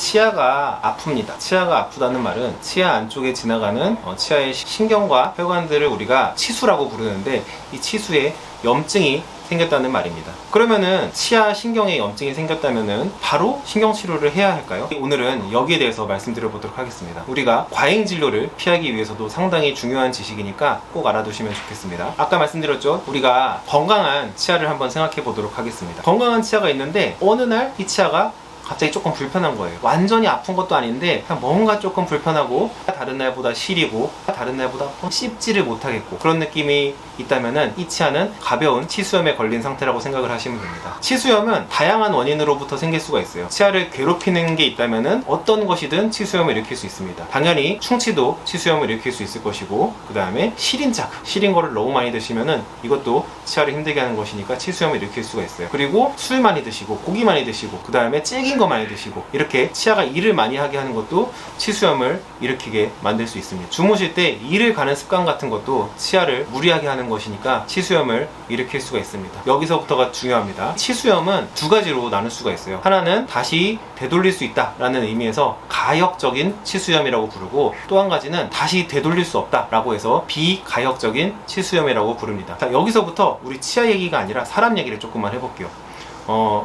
치아가 아픕니다. 치아가 아프다는 말은 치아 안쪽에 지나가는 치아의 신경과 혈관들을 우리가 치수라고 부르는데, 이 치수에 염증이 생겼다는 말입니다. 그러면은 치아 신경에 염증이 생겼다면은 바로 신경치료를 해야 할까요? 오늘은 여기에 대해서 말씀드려 보도록 하겠습니다. 우리가 과잉 진료를 피하기 위해서도 상당히 중요한 지식이니까 꼭 알아두시면 좋겠습니다. 아까 말씀드렸죠? 우리가 건강한 치아를 한번 생각해 보도록 하겠습니다. 건강한 치아가 있는데 어느 날 이 치아가 갑자기 조금 불편한 거예요. 완전히 아픈 것도 아닌데 그냥 뭔가 조금 불편하고, 다른 날보다 시리고 다른 날보다 씹지를 못하겠고, 그런 느낌이 있다면은 이 치아는 가벼운 치수염에 걸린 상태라고 생각을 하시면 됩니다. 치수염은 다양한 원인으로부터 생길 수가 있어요. 치아를 괴롭히는 게 있다면은 어떤 것이든 치수염을 일으킬 수 있습니다. 당연히 충치도 치수염을 일으킬 수 있을 것이고, 그 다음에 시린 자극, 시린 거를 너무 많이 드시면은 이것도 치아를 힘들게 하는 것이니까 치수염을 일으킬 수가 있어요. 그리고 술 많이 드시고 고기 많이 드시고 그 다음에 질긴 거 많이 드시고, 이렇게 치아가 일을 많이 하게 하는 것도 치수염을 일으키게 만들 수 있습니다. 주무실 때 일을 가는 습관 같은 것도 치아를 무리하게 하는 것이니까 치수염을 일으킬 수가 있습니다. 여기서부터가 중요합니다. 치수염은 두 가지로 나눌 수가 있어요. 하나는 다시 되돌릴 수 있다 라는 의미에서 가역적인 치수염이라고 부르고, 또 한 가지는 다시 되돌릴 수 없다 라고 해서 비가역적인 치수염이라고 부릅니다. 자, 여기서부터 우리 치아 얘기가 아니라 사람 얘기를 조금만 해볼게요.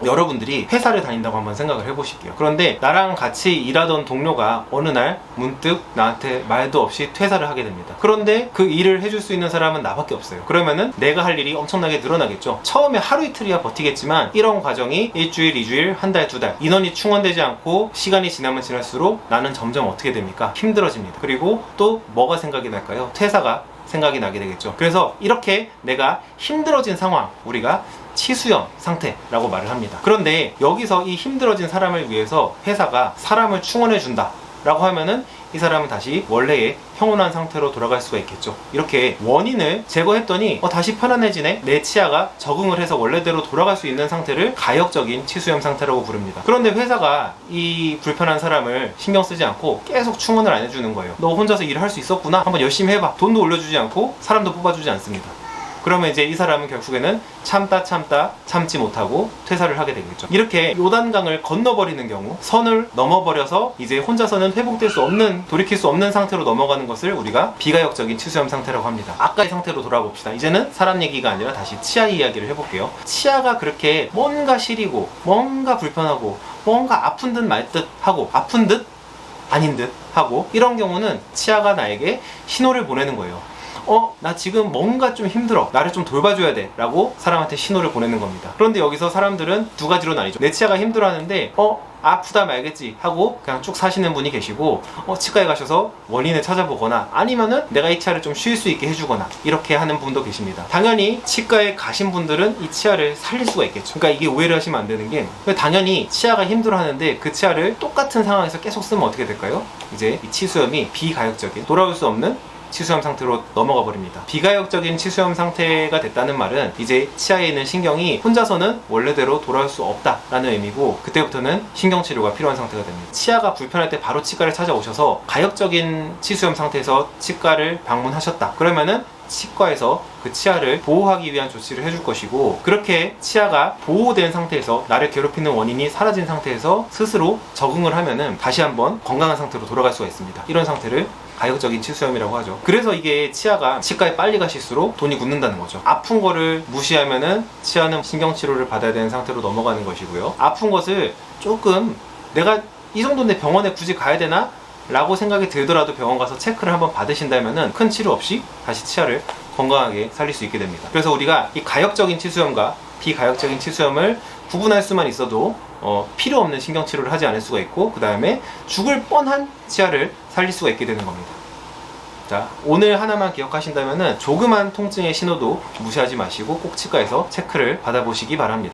여러분들이 회사를 다닌다고 한번 생각을 해보실게요. 그런데 나랑 같이 일하던 동료가 어느 날 문득 나한테 말도 없이 퇴사를 하게 됩니다. 그런데 그 일을 해줄 수 있는 사람은 나밖에 없어요. 그러면은 내가 할 일이 엄청나게 늘어나겠죠. 처음에 하루 이틀이야 버티겠지만, 이런 과정이 일주일, 2주일, 한 달, 2달 인원이 충원되지 않고 시간이 지나면 지날수록 나는 점점 어떻게 됩니까? 힘들어집니다. 그리고 또 뭐가 생각이 날까요? 퇴사가 생각이 나게 되겠죠. 그래서 이렇게 내가 힘들어진 상황, 우리가 치수염 상태라고 말을 합니다. 그런데 여기서 이 힘들어진 사람을 위해서 회사가 사람을 충원해 준다 라고 하면은 이 사람은 다시 원래의 평온한 상태로 돌아갈 수가 있겠죠. 이렇게 원인을 제거했더니 다시 편안해지네, 내 치아가 적응을 해서 원래대로 돌아갈 수 있는 상태를 가역적인 치수염 상태라고 부릅니다. 그런데 회사가 이 불편한 사람을 신경 쓰지 않고 계속 충원을 안 해주는 거예요. 너 혼자서 일을 할 수 있었구나, 한번 열심히 해봐. 돈도 올려주지 않고 사람도 뽑아주지 않습니다. 그러면 이제 이 사람은 결국에는 참지 못하고 퇴사를 하게 되겠죠. 이렇게 요단강을 건너버리는 경우, 선을 넘어버려서 이제 혼자서는 회복될 수 없는, 돌이킬 수 없는 상태로 넘어가는 것을 우리가 비가역적인 치수염 상태라고 합니다. 아까의 상태로 돌아봅시다. 이제는 사람 얘기가 아니라 다시 치아 이야기를 해볼게요. 치아가 그렇게 뭔가 시리고 뭔가 불편하고 뭔가 아픈 듯 말 듯 하고, 아픈 듯 아닌 듯 하고, 이런 경우는 치아가 나에게 신호를 보내는 거예요. 나 지금 뭔가 좀 힘들어, 나를 좀 돌봐줘야 돼 라고 사람한테 신호를 보내는 겁니다. 그런데 여기서 사람들은 두 가지로 나뉘죠. 내 치아가 힘들어 하는데 아프다 말겠지 하고 그냥 쭉 사시는 분이 계시고, 치과에 가셔서 원인을 찾아보거나, 아니면은 내가 이 치아를 좀 쉴 수 있게 해주거나, 이렇게 하는 분도 계십니다. 당연히 치과에 가신 분들은 이 치아를 살릴 수가 있겠죠. 그러니까 이게 오해를 하시면 안 되는 게, 당연히 치아가 힘들어 하는데 그 치아를 똑같은 상황에서 계속 쓰면 어떻게 될까요? 이제 이 치수염이 비가역적인, 돌아올 수 없는 치수염 상태로 넘어가 버립니다. 비가역적인 치수염 상태가 됐다는 말은 이제 치아에 있는 신경이 혼자서는 원래대로 돌아올 수 없다라는 의미고, 그때부터는 신경치료가 필요한 상태가 됩니다. 치아가 불편할 때 바로 치과를 찾아오셔서 가역적인 치수염 상태에서 치과를 방문하셨다. 그러면은 치과에서 그 치아를 보호하기 위한 조치를 해줄 것이고, 그렇게 치아가 보호된 상태에서 나를 괴롭히는 원인이 사라진 상태에서 스스로 적응을 하면은 다시 한번 건강한 상태로 돌아갈 수가 있습니다. 이런 상태를 가역적인 치수염이라고 하죠. 그래서 이게 치아가 치과에 빨리 가실수록 돈이 굳는다는 거죠. 아픈 거를 무시하면은 치아는 신경치료를 받아야 되는 상태로 넘어가는 것이고요. 아픈 것을 조금 내가 이 정도인데 병원에 굳이 가야 되나? 라고 생각이 들더라도 병원 가서 체크를 한번 받으신다면은 큰 치료 없이 다시 치아를 건강하게 살릴 수 있게 됩니다. 그래서 우리가 이 가역적인 치수염과 비가역적인 치수염을 구분할 수만 있어도 필요 없는 신경치료를 하지 않을 수가 있고, 그 다음에 죽을 뻔한 치아를 살릴 수가 있게 되는 겁니다. 자, 오늘 하나만 기억하신다면은 조그만 통증의 신호도 무시하지 마시고 꼭 치과에서 체크를 받아보시기 바랍니다.